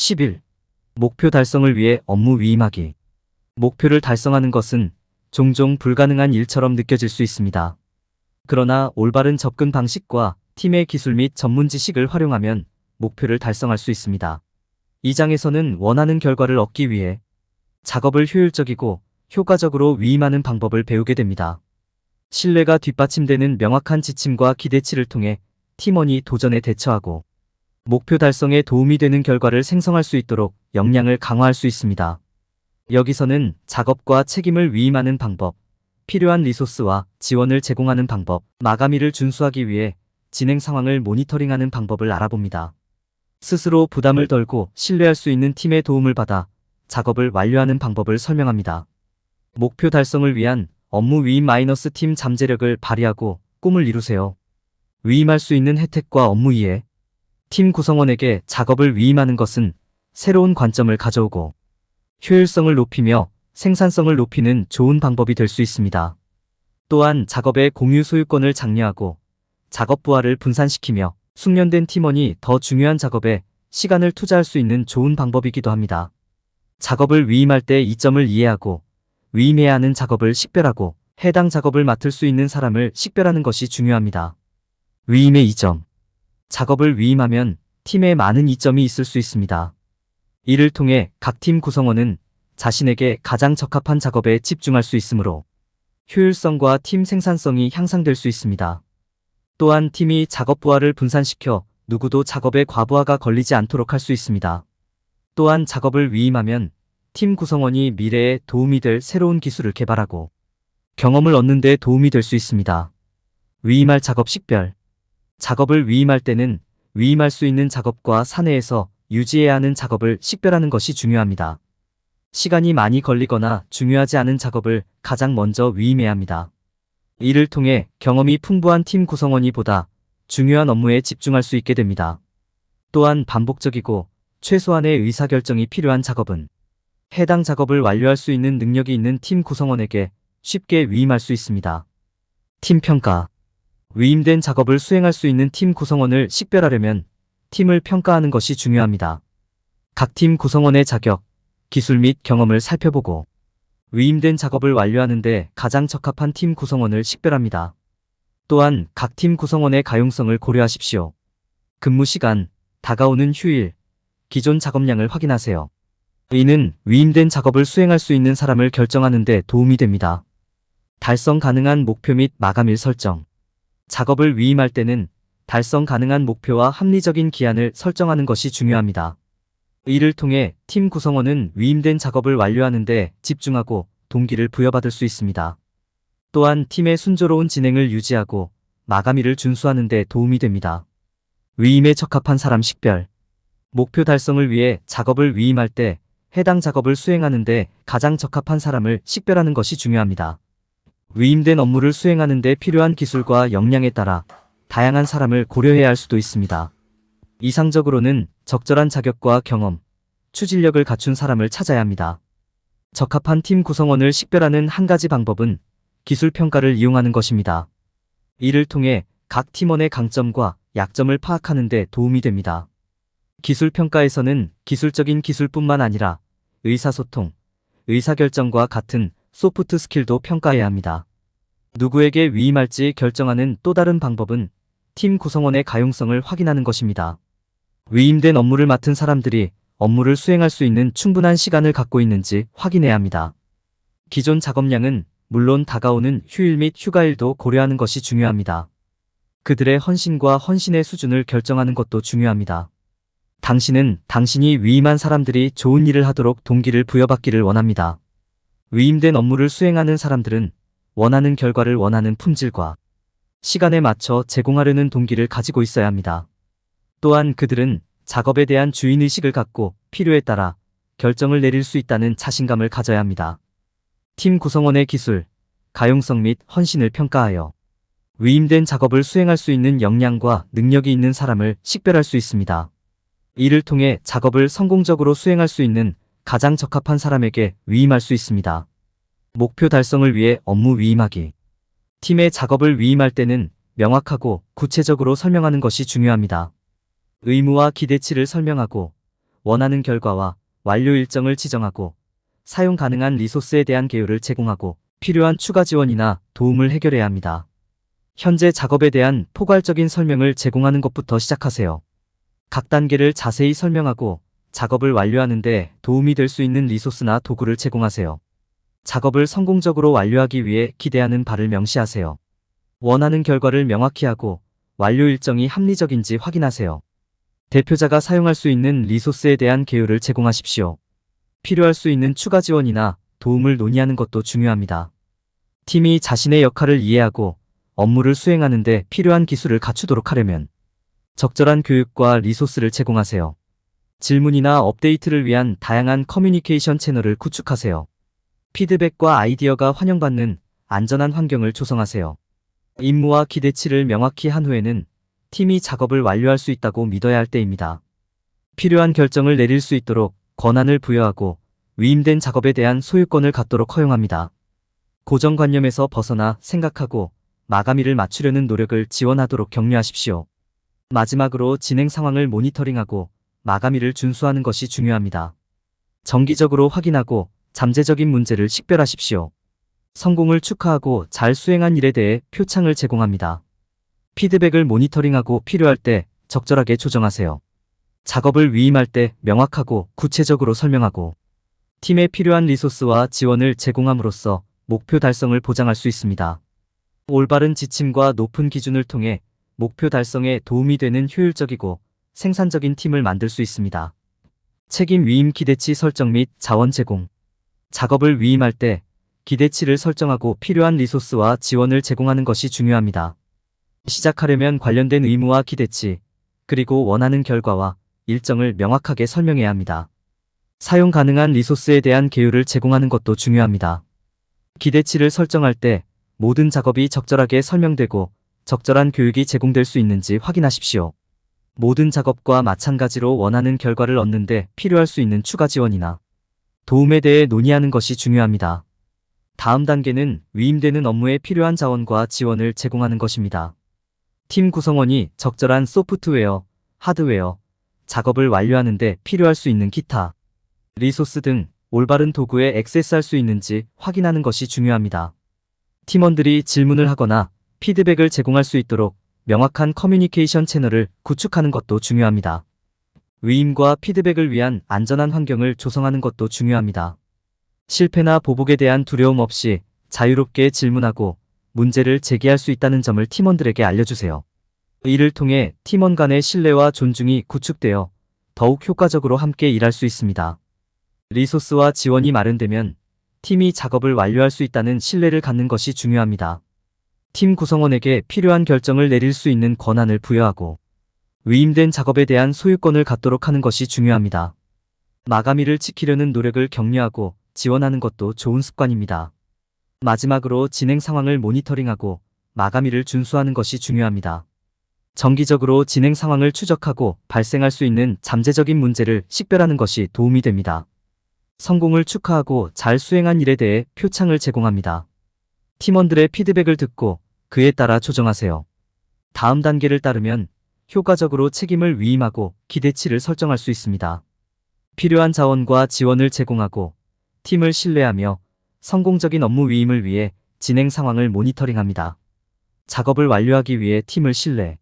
10일. 목표 달성을 위해 업무 위임하기. 목표를 달성하는 것은 종종 불가능한 일처럼 느껴질 수 있습니다. 그러나 올바른 접근 방식과 팀의 기술 및 전문 지식을 활용하면 목표를 달성할 수 있습니다. 이 장에서는 원하는 결과를 얻기 위해 작업을 효율적이고 효과적으로 위임하는 방법을 배우게 됩니다. 신뢰가 뒷받침되는 명확한 지침과 기대치를 통해 팀원이 도전에 대처하고 목표 달성에 도움이 되는 결과를 생성할 수 있도록 역량을 강화할 수 있습니다. 여기서는 작업과 책임을 위임하는 방법, 필요한 리소스와 지원을 제공하는 방법, 마감일을 준수하기 위해 진행 상황을 모니터링하는 방법을 알아봅니다. 스스로 부담을 덜고 신뢰할 수 있는 팀의 도움을 받아 작업을 완료하는 방법을 설명합니다. 목표 달성을 위한 업무 위임 팀 잠재력을 발휘하고 꿈을 이루세요. 위임할 수 있는 혜택과 업무 이해. 팀 구성원에게 작업을 위임하는 것은 새로운 관점을 가져오고 효율성을 높이며 생산성을 높이는 좋은 방법이 될 수 있습니다. 또한 작업의 공유 소유권을 장려하고 작업 부하를 분산시키며 숙련된 팀원이 더 중요한 작업에 시간을 투자할 수 있는 좋은 방법이기도 합니다. 작업을 위임할 때 이점을 이해하고 위임해야 하는 작업을 식별하고 해당 작업을 맡을 수 있는 사람을 식별하는 것이 중요합니다. 위임의 이점. 작업을 위임하면 팀에 많은 이점이 있을 수 있습니다. 이를 통해 각 팀 구성원은 자신에게 가장 적합한 작업에 집중할 수 있으므로 효율성과 팀 생산성이 향상될 수 있습니다. 또한 팀이 작업 부하를 분산시켜 누구도 작업에 과부하가 걸리지 않도록 할 수 있습니다. 또한 작업을 위임하면 팀 구성원이 미래에 도움이 될 새로운 기술을 개발하고 경험을 얻는 데 도움이 될 수 있습니다. 위임할 작업 식별. 작업을 위임할 때는 위임할 수 있는 작업과 사내에서 유지해야 하는 작업을 식별하는 것이 중요합니다. 시간이 많이 걸리거나 중요하지 않은 작업을 가장 먼저 위임해야 합니다. 이를 통해 경험이 풍부한 팀 구성원이 보다 중요한 업무에 집중할 수 있게 됩니다. 또한 반복적이고 최소한의 의사결정이 필요한 작업은 해당 작업을 완료할 수 있는 능력이 있는 팀 구성원에게 쉽게 위임할 수 있습니다. 팀 평가. 위임된 작업을 수행할 수 있는 팀 구성원을 식별하려면 팀을 평가하는 것이 중요합니다. 각 팀 구성원의 자격, 기술 및 경험을 살펴보고 위임된 작업을 완료하는 데 가장 적합한 팀 구성원을 식별합니다. 또한 각 팀 구성원의 가용성을 고려하십시오. 근무 시간, 다가오는 휴일, 기존 작업량을 확인하세요. 이는 위임된 작업을 수행할 수 있는 사람을 결정하는 데 도움이 됩니다. 달성 가능한 목표 및 마감일 설정. 작업을 위임할 때는 달성 가능한 목표와 합리적인 기한을 설정하는 것이 중요합니다. 이를 통해 팀 구성원은 위임된 작업을 완료하는 데 집중하고 동기를 부여받을 수 있습니다. 또한 팀의 순조로운 진행을 유지하고 마감일을 준수하는 데 도움이 됩니다. 위임에 적합한 사람 식별. 목표 달성을 위해 작업을 위임할 때 해당 작업을 수행하는 데 가장 적합한 사람을 식별하는 것이 중요합니다. 위임된 업무를 수행하는 데 필요한 기술과 역량에 따라 다양한 사람을 고려해야 할 수도 있습니다. 이상적으로는 적절한 자격과 경험, 추진력을 갖춘 사람을 찾아야 합니다. 적합한 팀 구성원을 식별하는 한 가지 방법은 기술 평가를 이용하는 것입니다. 이를 통해 각 팀원의 강점과 약점을 파악하는 데 도움이 됩니다. 기술 평가에서는 기술적인 기술뿐만 아니라 의사소통, 의사결정과 같은 소프트 스킬도 평가해야 합니다. 누구에게 위임할지 결정하는 또 다른 방법은 팀 구성원의 가용성을 확인하는 것입니다. 위임된 업무를 맡은 사람들이 업무를 수행할 수 있는 충분한 시간을 갖고 있는지 확인해야 합니다. 기존 작업량은 물론 다가오는 휴일 및 휴가일도 고려하는 것이 중요합니다. 그들의 헌신과 헌신의 수준을 결정하는 것도 중요합니다. 당신은 당신이 위임한 사람들이 좋은 일을 하도록 동기를 부여받기를 원합니다. 위임된 업무를 수행하는 사람들은 원하는 결과를 원하는 품질과 시간에 맞춰 제공하려는 동기를 가지고 있어야 합니다. 또한 그들은 작업에 대한 주인의식을 갖고 필요에 따라 결정을 내릴 수 있다는 자신감을 가져야 합니다. 팀 구성원의 기술, 가용성 및 헌신을 평가하여 위임된 작업을 수행할 수 있는 역량과 능력이 있는 사람을 식별할 수 있습니다. 이를 통해 작업을 성공적으로 수행할 수 있는 가장 적합한 사람에게 위임할 수 있습니다. 목표 달성을 위해 업무 위임하기. 팀의 작업을 위임할 때는 명확하고 구체적으로 설명하는 것이 중요합니다. 의무와 기대치를 설명하고 원하는 결과와 완료 일정을 지정하고 사용 가능한 리소스에 대한 개요를 제공하고 필요한 추가 지원이나 도움을 해결해야 합니다. 현재 작업에 대한 포괄적인 설명을 제공하는 것부터 시작하세요. 각 단계를 자세히 설명하고 작업을 완료하는 데 도움이 될 수 있는 리소스나 도구를 제공하세요. 작업을 성공적으로 완료하기 위해 기대하는 바를 명시하세요. 원하는 결과를 명확히 하고 완료 일정이 합리적인지 확인하세요. 대표자가 사용할 수 있는 리소스에 대한 개요를 제공하십시오. 필요할 수 있는 추가 지원이나 도움을 논의하는 것도 중요합니다. 팀이 자신의 역할을 이해하고 업무를 수행하는 데 필요한 기술을 갖추도록 하려면 적절한 교육과 리소스를 제공하세요. 질문이나 업데이트를 위한 다양한 커뮤니케이션 채널을 구축하세요. 피드백과 아이디어가 환영받는 안전한 환경을 조성하세요. 임무와 기대치를 명확히 한 후에는 팀이 작업을 완료할 수 있다고 믿어야 할 때입니다. 필요한 결정을 내릴 수 있도록 권한을 부여하고 위임된 작업에 대한 소유권을 갖도록 허용합니다. 고정관념에서 벗어나 생각하고 마감일을 맞추려는 노력을 지원하도록 격려하십시오. 마지막으로 진행 상황을 모니터링하고 마감일을 준수하는 것이 중요합니다. 정기적으로 확인하고 잠재적인 문제를 식별하십시오. 성공을 축하하고 잘 수행한 일에 대해 표창을 제공합니다. 피드백을 모니터링하고 필요할 때 적절하게 조정하세요. 작업을 위임할 때 명확하고 구체적으로 설명하고 팀에 필요한 리소스와 지원을 제공함으로써 목표 달성을 보장할 수 있습니다. 올바른 지침과 높은 기준을 통해 목표 달성에 도움이 되는 효율적이고 생산적인 팀을 만들 수 있습니다. 책임 위임 기대치 설정 및 자원 제공. 작업을 위임할 때 기대치를 설정하고 필요한 리소스와 지원을 제공하는 것이 중요합니다. 시작하려면 관련된 의무와 기대치, 그리고 원하는 결과와 일정을 명확하게 설명해야 합니다. 사용 가능한 리소스에 대한 개요를 제공하는 것도 중요합니다. 기대치를 설정할 때 모든 작업이 적절하게 설명되고 적절한 교육이 제공될 수 있는지 확인하십시오. 모든 작업과 마찬가지로 원하는 결과를 얻는데 필요할 수 있는 추가 지원이나 도움에 대해 논의하는 것이 중요합니다. 다음 단계는 위임되는 업무에 필요한 자원과 지원을 제공하는 것입니다. 팀 구성원이 적절한 소프트웨어, 하드웨어, 작업을 완료하는 데 필요할 수 있는 기타, 리소스 등 올바른 도구에 액세스할 수 있는지 확인하는 것이 중요합니다. 팀원들이 질문을 하거나 피드백을 제공할 수 있도록 명확한 커뮤니케이션 채널을 구축하는 것도 중요합니다. 위임과 피드백을 위한 안전한 환경을 조성하는 것도 중요합니다. 실패나 보복에 대한 두려움 없이 자유롭게 질문하고 문제를 제기할 수 있다는 점을 팀원들에게 알려주세요. 이를 통해 팀원 간의 신뢰와 존중이 구축되어 더욱 효과적으로 함께 일할 수 있습니다. 리소스와 지원이 마련되면 팀이 작업을 완료할 수 있다는 신뢰를 갖는 것이 중요합니다. 팀 구성원에게 필요한 결정을 내릴 수 있는 권한을 부여하고 위임된 작업에 대한 소유권을 갖도록 하는 것이 중요합니다. 마감일을 지키려는 노력을 격려하고 지원하는 것도 좋은 습관입니다. 마지막으로 진행 상황을 모니터링하고 마감일을 준수하는 것이 중요합니다. 정기적으로 진행 상황을 추적하고 발생할 수 있는 잠재적인 문제를 식별하는 것이 도움이 됩니다. 성공을 축하하고 잘 수행한 일에 대해 표창을 제공합니다. 팀원들의 피드백을 듣고 그에 따라 조정하세요. 다음 단계를 따르면 효과적으로 책임을 위임하고 기대치를 설정할 수 있습니다. 필요한 자원과 지원을 제공하고 팀을 신뢰하며 성공적인 업무 위임을 위해 진행 상황을 모니터링합니다. 작업을 완료하기 위해 팀을 신뢰,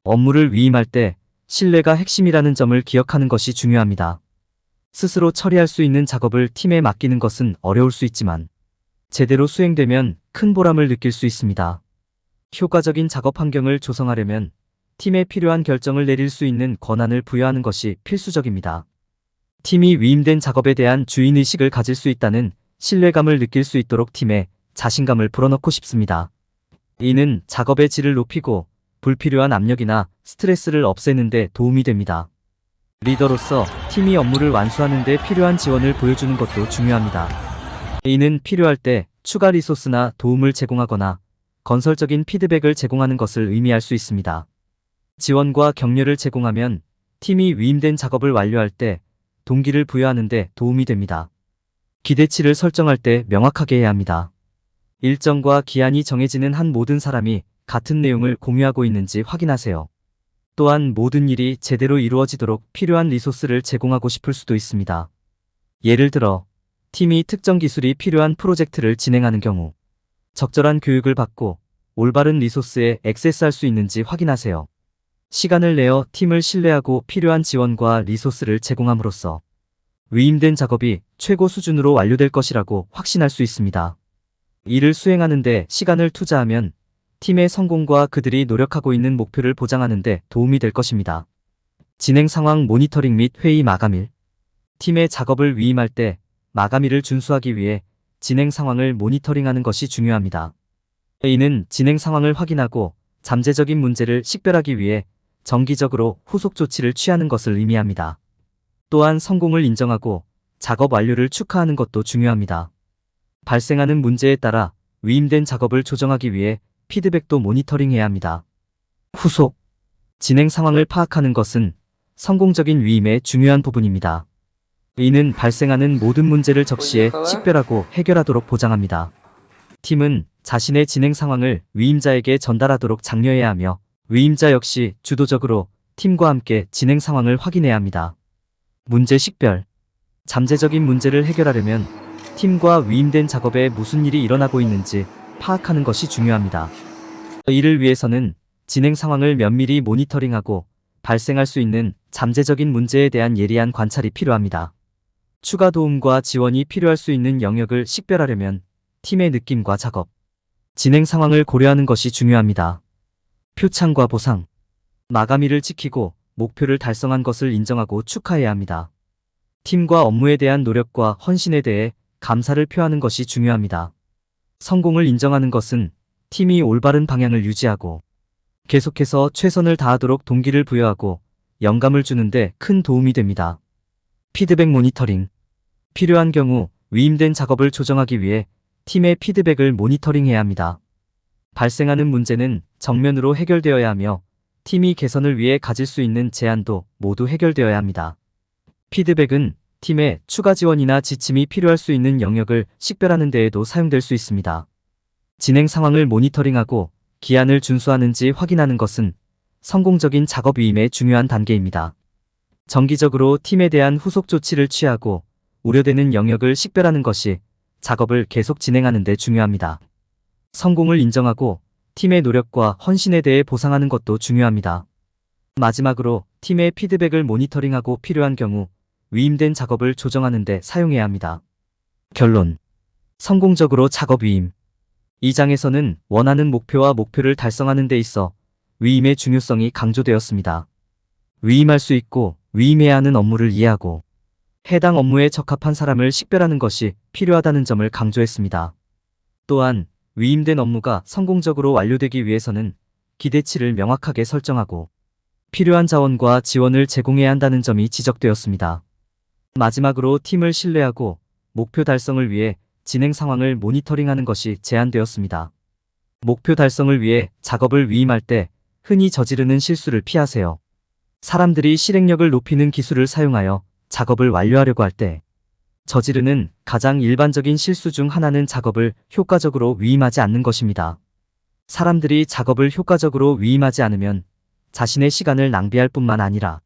업무를 위임할 때 신뢰가 핵심이라는 점을 기억하는 것이 중요합니다. 스스로 처리할 수 있는 작업을 팀에 맡기는 것은 어려울 수 있지만 제대로 수행되면 큰 보람을 느낄 수 있습니다. 효과적인 작업 환경을 조성하려면 팀에 필요한 결정을 내릴 수 있는 권한을 부여하는 것이 필수적입니다. 팀이 위임된 작업에 대한 주인의식을 가질 수 있다는 신뢰감을 느낄 수 있도록 팀에 자신감을 불어넣고 싶습니다. 이는 작업의 질을 높이고 불필요한 압력이나 스트레스를 없애는 데 도움이 됩니다. 리더로서 팀이 업무를 완수하는 데 필요한 지원을 보여주는 것도 중요합니다. 이는 필요할 때 추가 리소스나 도움을 제공하거나 건설적인 피드백을 제공하는 것을 의미할 수 있습니다. 지원과 격려를 제공하면 팀이 위임된 작업을 완료할 때 동기를 부여하는 데 도움이 됩니다. 기대치를 설정할 때 명확하게 해야 합니다. 일정과 기한이 정해지는 한 모든 사람이 같은 내용을 공유하고 있는지 확인하세요. 또한 모든 일이 제대로 이루어지도록 필요한 리소스를 제공하고 싶을 수도 있습니다. 예를 들어, 팀이 특정 기술이 필요한 프로젝트를 진행하는 경우, 적절한 교육을 받고 올바른 리소스에 액세스할 수 있는지 확인하세요. 시간을 내어 팀을 신뢰하고 필요한 지원과 리소스를 제공함으로써 위임된 작업이 최고 수준으로 완료될 것이라고 확신할 수 있습니다. 이를 수행하는 데 시간을 투자하면 팀의 성공과 그들이 노력하고 있는 목표를 보장하는 데 도움이 될 것입니다. 진행 상황 모니터링 및 회의 마감일. 팀의 작업을 위임할 때 마감일을 준수하기 위해 진행 상황을 모니터링하는 것이 중요합니다. 이는 진행 상황을 확인하고 잠재적인 문제를 식별하기 위해 정기적으로 후속 조치를 취하는 것을 의미합니다. 또한 성공을 인정하고 작업 완료를 축하하는 것도 중요합니다. 발생하는 문제에 따라 위임된 작업을 조정하기 위해 피드백도 모니터링해야 합니다. 후속. 진행 상황을 파악하는 것은 성공적인 위임의 중요한 부분입니다. 이는 발생하는 모든 문제를 적시에 식별하고 해결하도록 보장합니다. 팀은 자신의 진행 상황을 위임자에게 전달하도록 장려해야 하며 위임자 역시 주도적으로 팀과 함께 진행 상황을 확인해야 합니다. 문제 식별. 잠재적인 문제를 해결하려면 팀과 위임된 작업에 무슨 일이 일어나고 있는지 파악하는 것이 중요합니다. 이를 위해서는 진행 상황을 면밀히 모니터링하고 발생할 수 있는 잠재적인 문제에 대한 예리한 관찰이 필요합니다. 추가 도움과 지원이 필요할 수 있는 영역을 식별하려면 팀의 느낌과 작업, 진행 상황을 고려하는 것이 중요합니다. 표창과 보상. 마감일을 지키고 목표를 달성한 것을 인정하고 축하해야 합니다. 팀과 업무에 대한 노력과 헌신에 대해 감사를 표하는 것이 중요합니다. 성공을 인정하는 것은 팀이 올바른 방향을 유지하고 계속해서 최선을 다하도록 동기를 부여하고 영감을 주는데 큰 도움이 됩니다. 피드백 모니터링. 필요한 경우 위임된 작업을 조정하기 위해 팀의 피드백을 모니터링해야 합니다. 발생하는 문제는 정면으로 해결되어야 하며 팀이 개선을 위해 가질 수 있는 제안도 모두 해결되어야 합니다. 피드백은 팀의 추가 지원이나 지침이 필요할 수 있는 영역을 식별하는 데에도 사용될 수 있습니다. 진행 상황을 모니터링하고 기한을 준수하는지 확인하는 것은 성공적인 작업 위임의 중요한 단계입니다. 정기적으로 팀에 대한 후속 조치를 취하고 우려되는 영역을 식별하는 것이 작업을 계속 진행하는 데 중요합니다. 성공을 인정하고 팀의 노력과 헌신에 대해 보상하는 것도 중요합니다. 마지막으로 팀의 피드백을 모니터링하고 필요한 경우 위임된 작업을 조정하는 데 사용해야 합니다. 결론. 성공적으로 작업 위임. 이 장에서는 원하는 목표와 목표를 달성하는 데 있어 위임의 중요성이 강조되었습니다. 위임할 수 있고 위임해야 하는 업무를 이해하고 해당 업무에 적합한 사람을 식별하는 것이 필요하다는 점을 강조했습니다. 또한 위임된 업무가 성공적으로 완료되기 위해서는 기대치를 명확하게 설정하고 필요한 자원과 지원을 제공해야 한다는 점이 지적되었습니다. 마지막으로 팀을 신뢰하고 목표 달성을 위해 진행 상황을 모니터링하는 것이 제안되었습니다. 목표 달성을 위해 작업을 위임할 때 흔히 저지르는 실수를 피하세요. 사람들이 실행력을 높이는 기술을 사용하여 작업을 완료하려고 할 때 저지르는 가장 일반적인 실수 중 하나는 작업을 효과적으로 위임하지 않는 것입니다. 사람들이 작업을 효과적으로 위임하지 않으면 자신의 시간을 낭비할 뿐만 아니라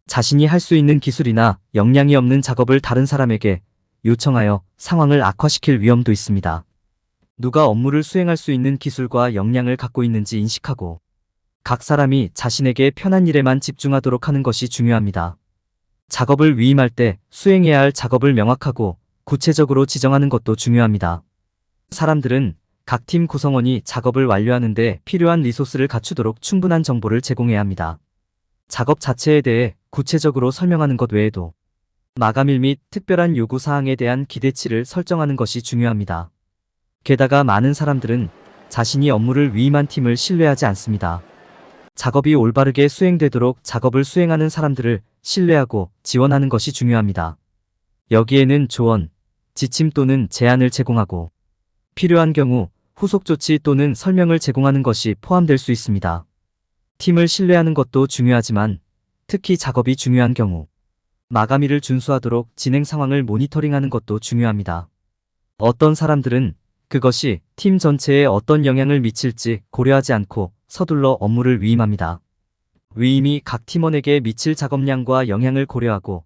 자신이 할 수 있는 기술이나 역량이 없는 작업을 다른 사람에게 요청하여 상황을 악화시킬 위험도 있습니다. 누가 업무를 수행할 수 있는 기술과 역량을 갖고 있는지 인식하고 각 사람이 자신에게 편한 일에만 집중하도록 하는 것이 중요합니다. 작업을 위임할 때 수행해야 할 작업을 명확하고 구체적으로 지정하는 것도 중요합니다. 사람들은 각 팀 구성원이 작업을 완료하는 데 필요한 리소스를 갖추도록 충분한 정보를 제공해야 합니다. 작업 자체에 대해 구체적으로 설명하는 것 외에도 마감일 및 특별한 요구 사항에 대한 기대치를 설정하는 것이 중요합니다. 게다가 많은 사람들은 자신이 업무를 위임한 팀을 신뢰하지 않습니다. 작업이 올바르게 수행되도록 작업을 수행하는 사람들을 신뢰하고 지원하는 것이 중요합니다. 여기에는 조언, 지침 또는 제안을 제공하고 필요한 경우 후속 조치 또는 설명을 제공하는 것이 포함될 수 있습니다. 팀을 신뢰하는 것도 중요하지만 특히 작업이 중요한 경우 마감일을 준수하도록 진행 상황을 모니터링하는 것도 중요합니다. 어떤 사람들은 그것이 팀 전체에 어떤 영향을 미칠지 고려하지 않고 서둘러 업무를 위임합니다. 위임이 각 팀원에게 미칠 작업량과 영향을 고려하고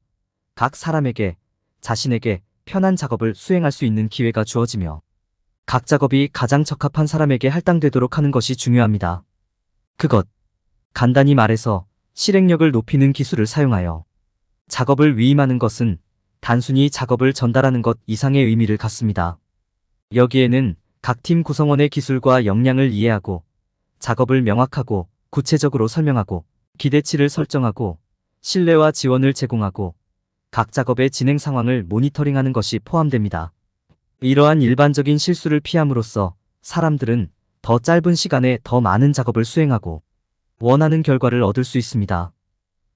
각 사람에게 자신에게 편한 작업을 수행할 수 있는 기회가 주어지며 각 작업이 가장 적합한 사람에게 할당되도록 하는 것이 중요합니다. 그것, 간단히 말해서 실행력을 높이는 기술을 사용하여 작업을 위임하는 것은 단순히 작업을 전달하는 것 이상의 의미를 갖습니다. 여기에는 각 팀 구성원의 기술과 역량을 이해하고 작업을 명확하고 구체적으로 설명하고 기대치를 설정하고 신뢰와 지원을 제공하고 각 작업의 진행 상황을 모니터링하는 것이 포함됩니다. 이러한 일반적인 실수를 피함으로써 사람들은 더 짧은 시간에 더 많은 작업을 수행하고 원하는 결과를 얻을 수 있습니다.